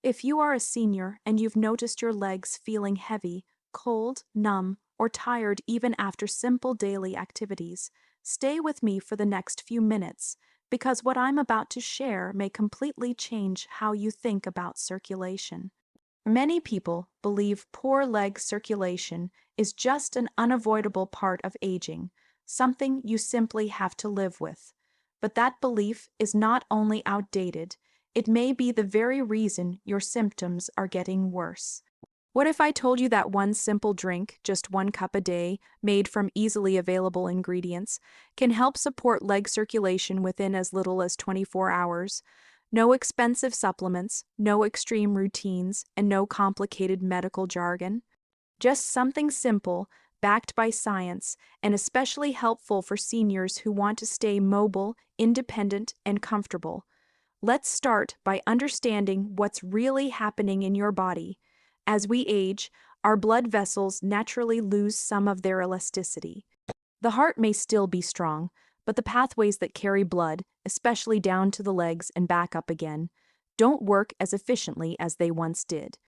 If you are a senior and you've noticed your legs feeling heavy, cold, numb, or tired even after simple daily activities, stay with me for the next few minutes because what I'm about to share may completely change how you think about circulation. Many people believe poor leg circulation is just an unavoidable part of aging, something you simply have to live with. But that belief is not only outdated, it may be the very reason your symptoms are getting worse. What if I told you that one simple drink, just 1 cup a day, made from easily available ingredients, can help support leg circulation within as little as 24 hours? No expensive supplements, no extreme routines, and no complicated medical jargon. Just something simple, backed by science, and especially helpful for seniors who want to stay mobile, independent, and comfortable. Let's start by understanding what's really happening in your body. As we age, our blood vessels naturally lose some of their elasticity. The heart may still be strong, but the pathways that carry blood, especially down to the legs and back up again, don't work as efficiently as they once did.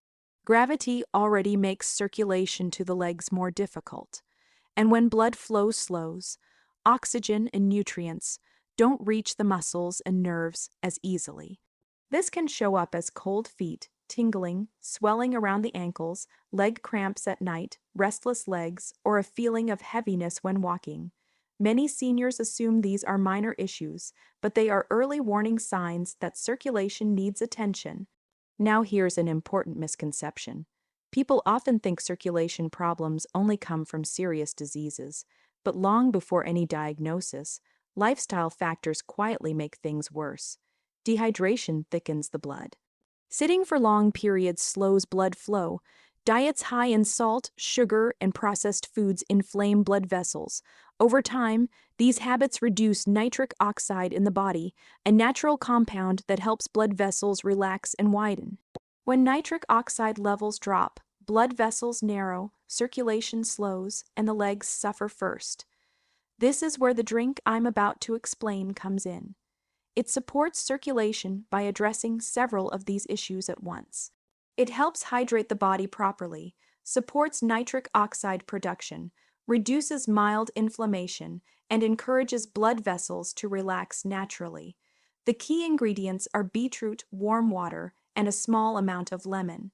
Gravity already makes circulation to the legs more difficult, and when blood flow slows, oxygen and nutrients don't reach the muscles and nerves as easily. This can show up as cold feet, tingling, swelling around the ankles, leg cramps at night, restless legs, or a feeling of heaviness when walking. Many seniors assume these are minor issues, but they are early warning signs that circulation needs attention. Now here's an important misconception. People often think circulation problems only come from serious diseases, but long before any diagnosis, lifestyle factors quietly make things worse. Dehydration thickens the blood. Sitting for long periods slows blood flow. Diets high in salt, sugar, and processed foods inflame blood vessels. Over time, these habits reduce nitric oxide in the body, a natural compound that helps blood vessels relax and widen. When nitric oxide levels drop, blood vessels narrow, circulation slows, and the legs suffer first. This is where the drink I'm about to explain comes in. It supports circulation by addressing several of these issues at once. It helps hydrate the body properly, supports nitric oxide production, reduces mild inflammation, and encourages blood vessels to relax naturally. The key ingredients are beetroot, warm water, and a small amount of lemon.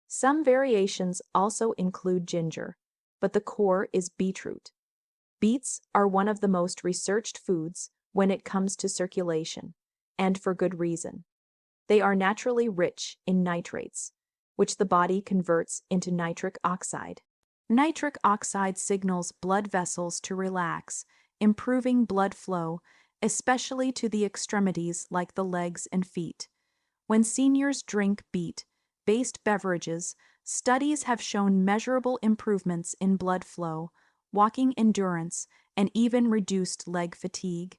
Some variations also include ginger, but the core is beetroot. Beets are one of the most researched foods when it comes to circulation, and for good reason. They are naturally rich in nitrates, which the body converts into nitric oxide. Nitric oxide signals blood vessels to relax, improving blood flow, especially to the extremities like the legs and feet. When seniors drink beet-based beverages, studies have shown measurable improvements in blood flow, walking endurance, and even reduced leg fatigue.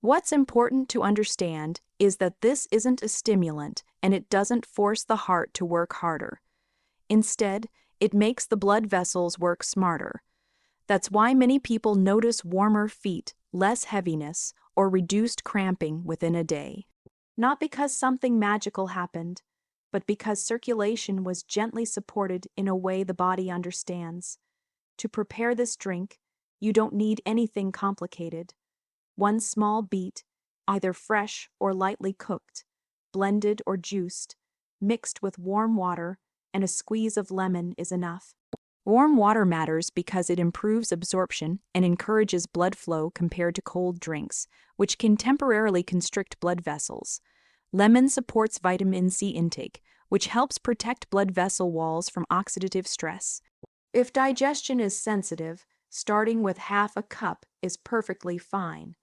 What's important to understand is that this isn't a stimulant and it doesn't force the heart to work harder. Instead, it makes the blood vessels work smarter. That's why many people notice warmer feet, less heaviness, or reduced cramping within a day. Not because something magical happened, but because circulation was gently supported in a way the body understands. To prepare this drink, you don't need anything complicated. One small beet, either fresh or lightly cooked, blended or juiced, mixed with warm water, and a squeeze of lemon is enough. Warm water matters because it improves absorption and encourages blood flow compared to cold drinks, which can temporarily constrict blood vessels. Lemon supports vitamin C intake, which helps protect blood vessel walls from oxidative stress. If digestion is sensitive, starting with half a cup is perfectly fine.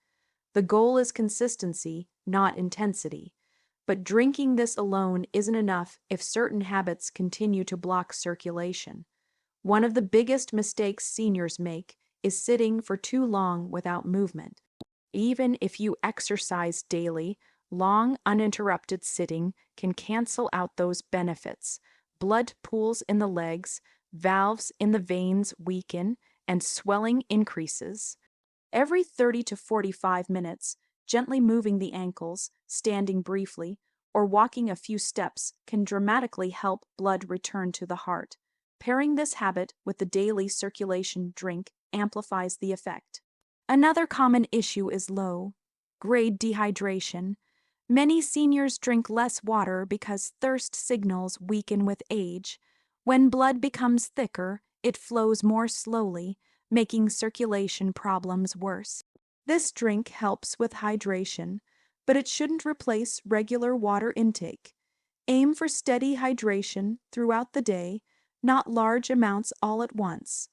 The goal is consistency, not intensity. But drinking this alone isn't enough if certain habits continue to block circulation. One of the biggest mistakes seniors make is sitting for too long without movement. Even if you exercise daily, long, uninterrupted sitting can cancel out those benefits. Blood pools in the legs, valves in the veins weaken, and swelling increases. Every 30 to 45 minutes, gently moving the ankles, standing briefly, or walking a few steps can dramatically help blood return to the heart. Pairing this habit with the daily circulation drink amplifies the effect. Another common issue is low-grade dehydration. Many seniors drink less water because thirst signals weaken with age. When blood becomes thicker, it flows more slowly, making circulation problems worse. This drink helps with hydration, but it shouldn't replace regular water intake. Aim for steady hydration throughout the day, not large amounts all at once.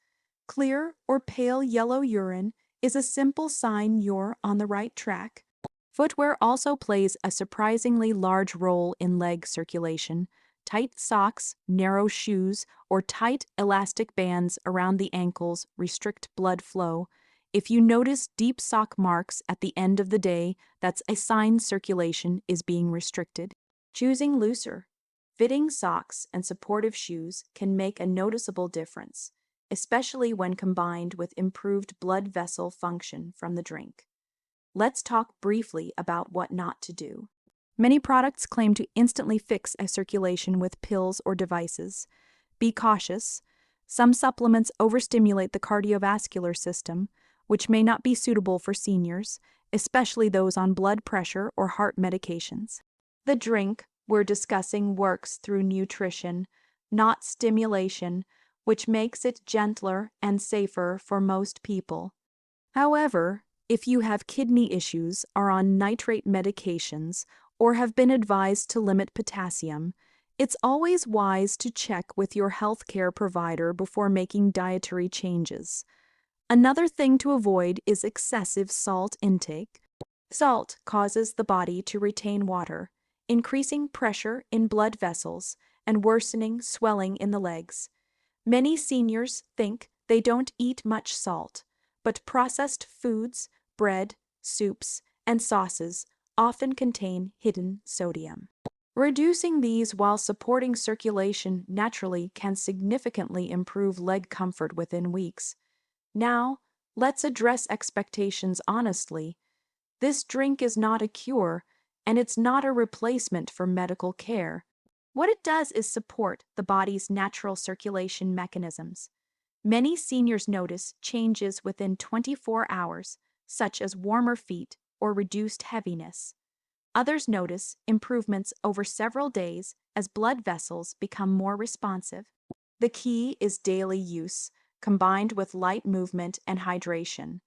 Clear or pale yellow urine is a simple sign you're on the right track. Footwear also plays a surprisingly large role in leg circulation. Tight socks, narrow shoes, or tight elastic bands around the ankles restrict blood flow. If you notice deep sock marks at the end of the day, that's a sign circulation is being restricted. Choosing looser, fitting socks and supportive shoes can make a noticeable difference, especially when combined with improved blood vessel function from the drink. Let's talk briefly about what not to do. Many products claim to instantly fix a circulation with pills or devices. Be cautious. Some supplements overstimulate the cardiovascular system, which may not be suitable for seniors, especially those on blood pressure or heart medications. The drink we're discussing works through nutrition, not stimulation, which makes it gentler and safer for most people. However, if you have kidney issues, are on nitrate medications, or have been advised to limit potassium, it's always wise to check with your healthcare provider before making dietary changes. Another thing to avoid is excessive salt intake. Salt causes the body to retain water, increasing pressure in blood vessels and worsening swelling in the legs. Many seniors think they don't eat much salt, but processed foods, bread, soups, and sauces often contain hidden sodium. Reducing these while supporting circulation naturally can significantly improve leg comfort within weeks. Now, let's address expectations honestly. This drink is not a cure, and it's not a replacement for medical care. What it does is support the body's natural circulation mechanisms. Many seniors notice changes within 24 hours, such as warmer feet or reduced heaviness. Others notice improvements over several days as blood vessels become more responsive. The key is daily use, combined with light movement and hydration.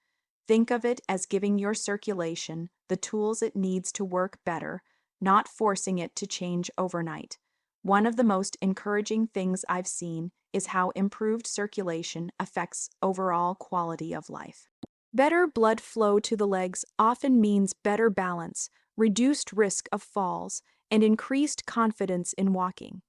Think of it as giving your circulation the tools it needs to work better, not forcing it to change overnight. One of the most encouraging things I've seen is how improved circulation affects overall quality of life. Better blood flow to the legs often means better balance, reduced risk of falls, and increased confidence in walking.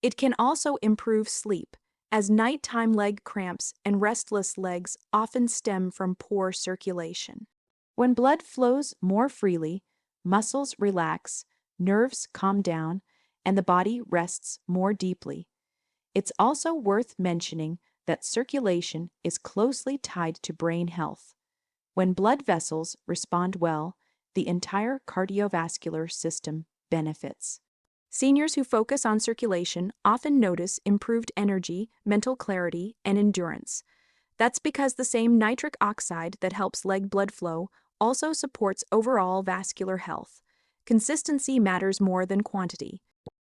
It can also improve sleep, as nighttime leg cramps and restless legs often stem from poor circulation. When blood flows more freely, muscles relax, nerves calm down, and the body rests more deeply. It's also worth mentioning that circulation is closely tied to brain health. When blood vessels respond well, the entire cardiovascular system benefits. Seniors who focus on circulation often notice improved energy, mental clarity, and endurance. That's because the same nitric oxide that helps leg blood flow also supports overall vascular health. Consistency matters more than quantity.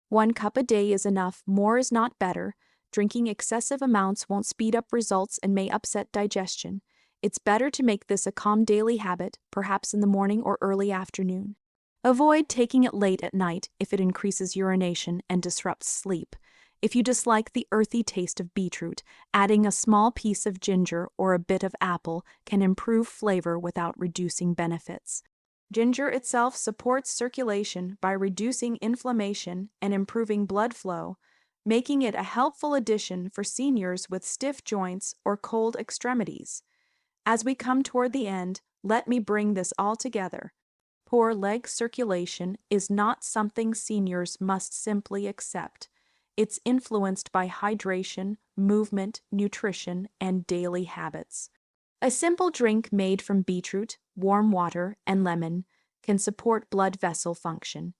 1 cup a day is enough, more is not better. Drinking excessive amounts won't speed up results and may upset digestion. It's better to make this a calm daily habit, perhaps in the morning or early afternoon. Avoid taking it late at night if it increases urination and disrupts sleep. If you dislike the earthy taste of beetroot, adding a small piece of ginger or a bit of apple can improve flavor without reducing benefits. Ginger itself supports circulation by reducing inflammation and improving blood flow, making it a helpful addition for seniors with stiff joints or cold extremities. As we come toward the end, let me bring this all together. Poor leg circulation is not something seniors must simply accept. It's influenced by hydration, movement, nutrition, and daily habits. A simple drink made from beetroot, warm water, and lemon can support blood vessel function.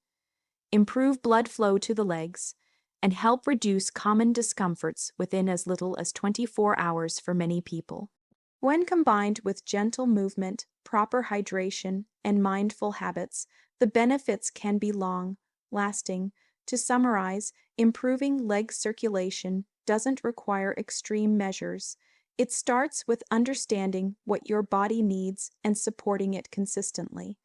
improve blood flow to the legs, and help reduce common discomforts within as little as 24 hours for many people. When combined with gentle movement, proper hydration, and mindful habits, the benefits can be long lasting. To summarize, improving leg circulation doesn't require extreme measures. It starts with understanding what your body needs and supporting it consistently.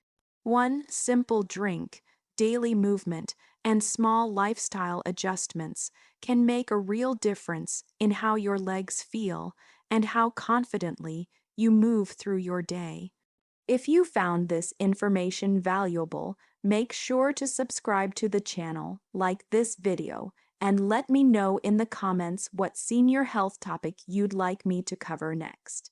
One simple drink, daily movement, and small lifestyle adjustments can make a real difference in how your legs feel and how confidently you move through your day. If you found this information valuable, make sure to subscribe to the channel, like this video, and let me know in the comments what senior health topic you'd like me to cover next.